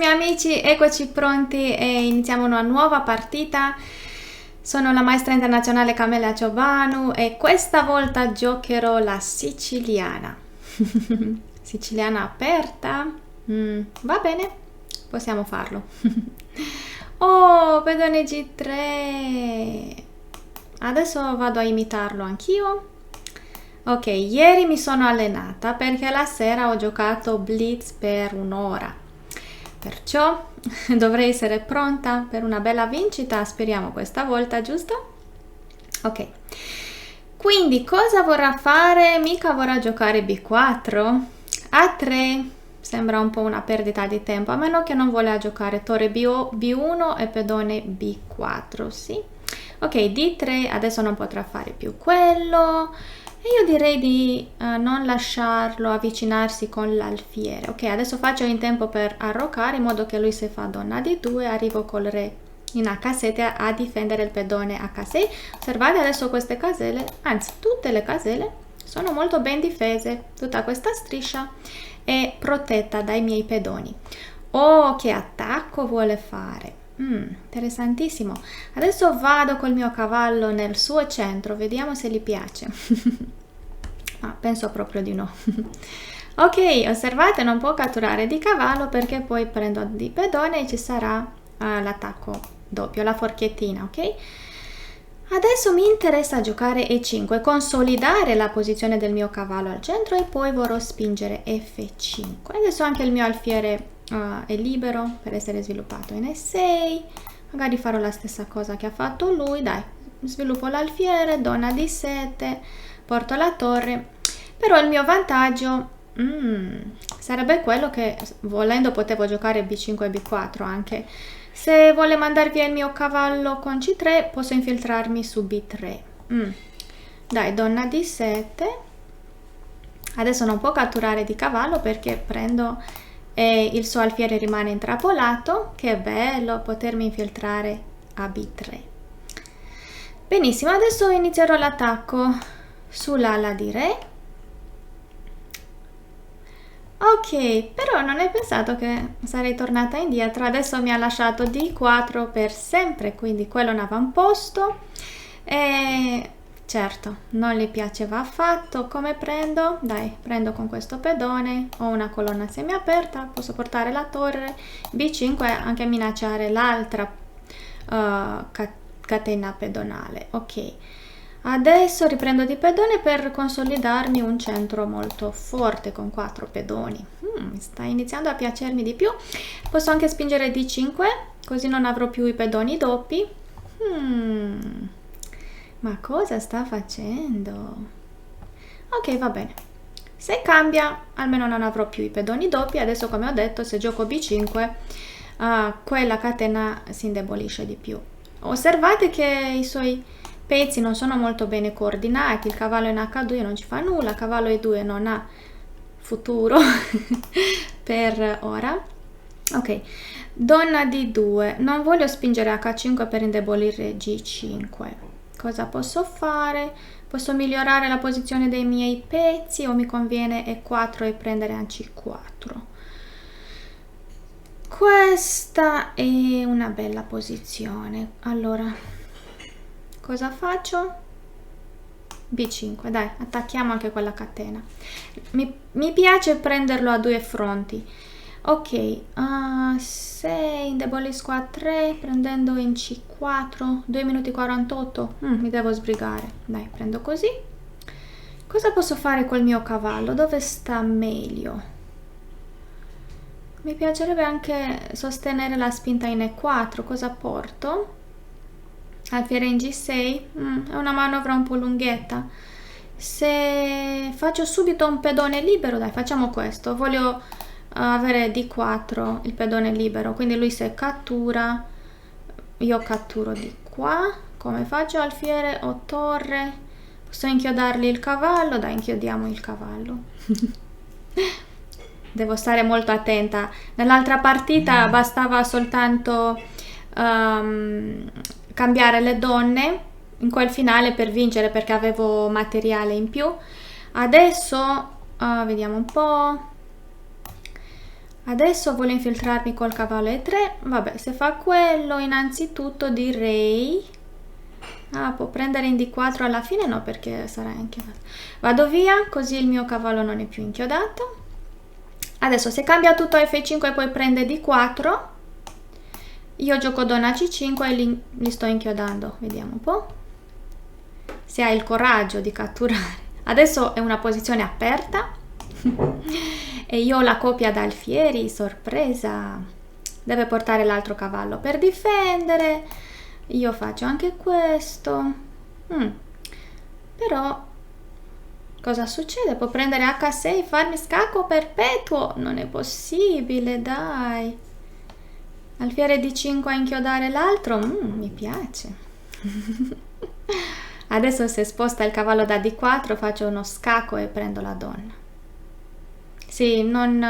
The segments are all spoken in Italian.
miei amici, eccoci pronti e iniziamo una nuova partita. Sono la maestra internazionale Camelia Ciobanu e questa volta giocherò la siciliana. Siciliana aperta? Va bene, possiamo farlo. Oh, pedone G3. Adesso vado a imitarlo anch'io. Ok, ieri mi sono allenata perché la sera ho giocato Blitz per un'ora. Perciò dovrei essere pronta per una bella vincita, speriamo questa volta, giusto? Ok, quindi cosa vorrà fare? Mica vorrà giocare B4? A3 sembra un po' una perdita di tempo, a meno che non voglia giocare torre B1 e pedone B4, sì? Ok, D3 adesso non potrà fare più quello. E io direi di non lasciarlo avvicinarsi con l'alfiere. Ok, adesso faccio in tempo per arroccare in modo che lui, se fa donna di 2, arrivo col re in H7 a difendere il pedone H6. Osservate adesso queste caselle, anzi tutte le caselle sono molto ben difese. Tutta questa striscia è protetta dai miei pedoni. Oh, che attacco vuole fare! Interessantissimo. Adesso vado col mio cavallo nel suo centro, vediamo se gli piace. Penso proprio di no. Ok, osservate, non può catturare di cavallo perché poi prendo di pedone e ci sarà l'attacco doppio, la forchettina, ok? Adesso mi interessa giocare E5, consolidare la posizione del mio cavallo al centro e poi vorrò spingere F5. Adesso anche il mio alfiere è libero per essere sviluppato in E6. Magari farò la stessa cosa che ha fatto lui. Dai, sviluppo l'alfiere, donna di 7, porto la torre. Però il mio vantaggio sarebbe quello che, volendo, potevo giocare B5 e B4 anche. Se vuole mandare via il mio cavallo con C3, posso infiltrarmi su B3. Dai, donna di 7. Adesso non può catturare di cavallo perché prendo e il suo alfiere rimane intrappolato. Che bello potermi infiltrare a B3. Benissimo, adesso inizierò l'attacco sull'ala di re. Ok, però non hai pensato che sarei tornata indietro. Adesso mi ha lasciato D4 per sempre, quindi quello è un avamposto. E certo, non gli piaceva affatto. Come prendo? Dai, prendo con questo pedone. Ho una colonna semiaperta, posso portare la torre. B5 e anche minacciare l'altra catena pedonale. Ok. Adesso riprendo di pedone per consolidarmi un centro molto forte con 4 pedoni. Sta iniziando a piacermi di più. Posso anche spingere D5, così non avrò più i pedoni doppi. Ma cosa sta facendo? Ok, va bene. Se cambia, almeno non avrò più i pedoni doppi. Adesso, come ho detto, se gioco B5, quella catena si indebolisce di più. Osservate che i suoi pezzi non sono molto bene coordinati. Il cavallo in H2 non ci fa nulla, il cavallo E2 non ha futuro per ora. Ok, donna D2, non voglio spingere H5 per indebolire G5. Cosa posso fare? Posso migliorare la posizione dei miei pezzi o mi conviene E4 e prendere anche C4? Questa è una bella posizione. Allora, cosa faccio? B5, dai, attacchiamo anche quella catena. Mi piace prenderlo a due fronti. Ok, se indebolisco a 3 prendendo in C4, 2 minuti 48, mi devo sbrigare. Dai, prendo così. Cosa posso fare col mio cavallo? Dove sta meglio? Mi piacerebbe anche sostenere la spinta in E4, cosa porto? Alfiere in G6, è una manovra un po' lunghetta. Se faccio subito un pedone libero, dai, facciamo questo. Voglio avere D4 il pedone libero, quindi lui se cattura, io catturo di qua. Come faccio? Alfiere o torre? Posso inchiodargli il cavallo? Dai, inchiodiamo il cavallo. Devo stare molto attenta. Nell'altra partita bastava soltanto cambiare le donne in quel finale per vincere perché avevo materiale in più. Adesso vediamo un po'. Adesso voglio infiltrarmi col cavallo E3. Vabbè, se fa quello, innanzitutto direi... Ah, può prendere in D4 alla fine? No, perché sarà inchiodato. Vado via, così il mio cavallo non è più inchiodato. Adesso se cambia tutto a F5 e poi prende D4, io gioco donna C5 e li sto inchiodando. Vediamo un po'. Se ha il coraggio di catturare. Adesso è una posizione aperta. E io ho la coppia d'alfieri, sorpresa. Deve portare l'altro cavallo per difendere. Io faccio anche questo. Però cosa succede? Può prendere H6 e farmi scacco perpetuo? Non è possibile, dai. Alfiere D5 a inchiodare l'altro? Mi piace. Adesso se sposta il cavallo da D4 faccio uno scacco e prendo la donna. Sì, non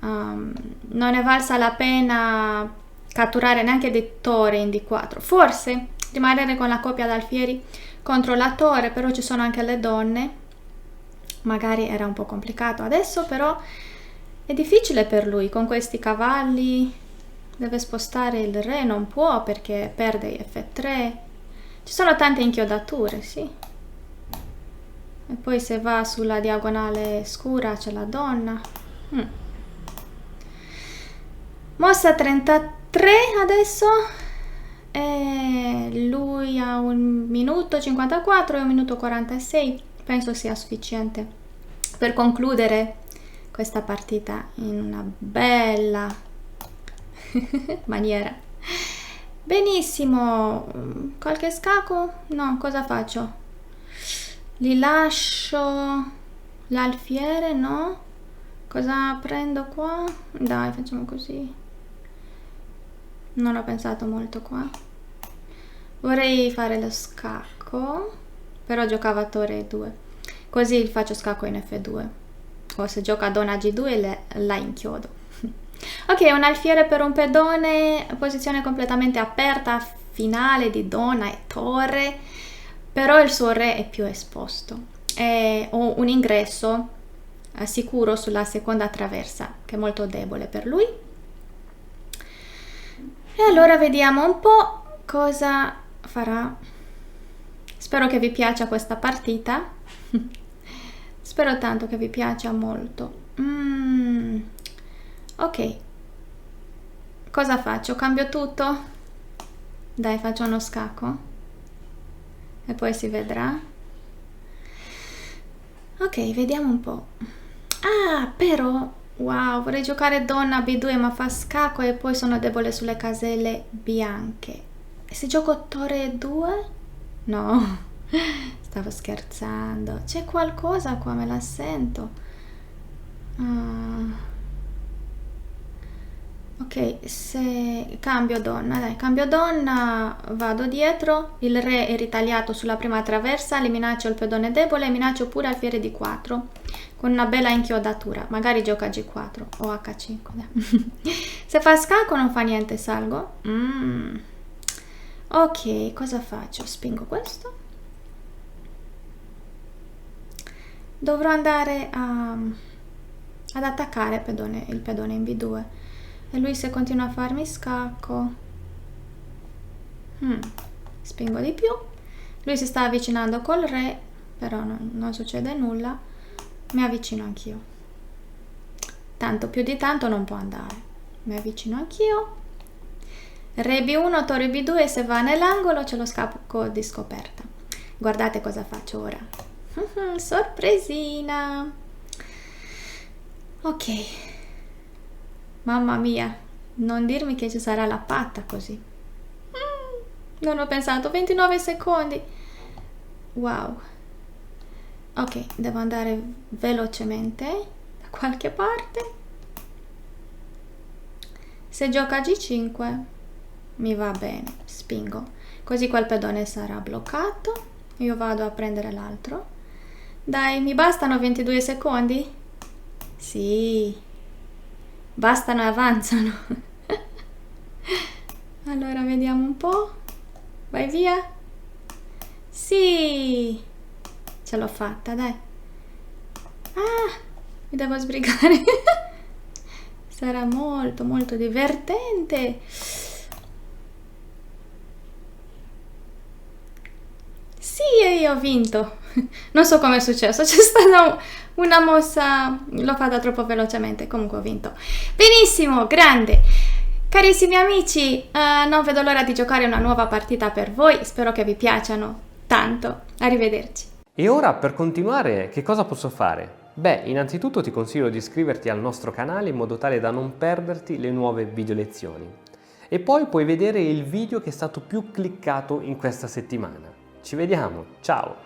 è valsa la pena catturare neanche dei torri in D4. Forse rimanere con la coppia d'alfieri contro la torre, però ci sono anche le donne. Magari era un po' complicato. Adesso però è difficile per lui con questi cavalli. Deve spostare il re, non può perché perde F3. Ci sono tante inchiodature, sì. E poi se va sulla diagonale scura c'è la donna. Mossa 33 adesso. E lui ha 1 minuto 54 e 1 minuto 46. Penso sia sufficiente per concludere questa partita in una bella maniera. Benissimo. Qualche scacco? No, cosa faccio? Li lascio l'alfiere, no? Cosa prendo qua? Dai, facciamo così. Non ho pensato molto qua. Vorrei fare lo scacco, però giocava torre E2. Così faccio scacco in F2. O se gioca donna G2 la inchiodo. Ok, un alfiere per un pedone, posizione completamente aperta, finale di donna e torre, però il suo re è più esposto. Ho un ingresso sicuro sulla seconda traversa, che è molto debole per lui. E allora vediamo un po' cosa farà. Spero che vi piaccia questa partita. Spero tanto che vi piaccia molto. Ok, cosa faccio? Cambio tutto? Dai, faccio uno scacco e poi si vedrà. Ok, vediamo un po'. Ah, però, wow, vorrei giocare donna B2 ma fa scacco e poi sono debole sulle caselle bianche. E se gioco torre 2? No, stavo scherzando. C'è qualcosa qua, me la sento. Ok, se cambio donna, dai, cambio donna, vado dietro, il re è ritagliato sulla prima traversa, le minaccio il pedone debole, minaccio pure alfiere D4 con una bella inchiodatura, magari gioca G4 o H5. Se fa scacco non fa niente, salgo. Ok, cosa faccio? Spingo questo. Dovrò andare ad attaccare il pedone in B2. E lui se continua a farmi scacco, spingo di più. Lui si sta avvicinando col re, però non succede nulla. Mi avvicino anch'io. Tanto più di tanto non può andare. Mi avvicino anch'io. Re B1, torre B2 e se va nell'angolo c'è lo scacco di scoperta. Guardate cosa faccio ora. Sorpresina. Ok. Mamma mia, non dirmi che ci sarà la patta così. Non ho pensato, 29 secondi. Wow. Ok, devo andare velocemente da qualche parte. Se gioca G5 mi va bene, spingo. Così quel pedone sarà bloccato. Io vado a prendere l'altro. Dai, mi bastano 22 secondi? Sì. Bastano e avanzano. Allora vediamo un po'. Vai via. Sì, ce l'ho fatta, dai. Ah, mi devo sbrigare. Sarà molto molto divertente. Sì, io ho vinto. Non so come è successo, c'è stata una mossa, l'ho fatta troppo velocemente, comunque ho vinto. Benissimo, grande. Carissimi amici, non vedo l'ora di giocare una nuova partita per voi, spero che vi piacciono tanto. Arrivederci. E ora, per continuare, che cosa posso fare? Beh, innanzitutto ti consiglio di iscriverti al nostro canale in modo tale da non perderti le nuove video lezioni. E poi puoi vedere il video che è stato più cliccato in questa settimana. Ci vediamo, ciao!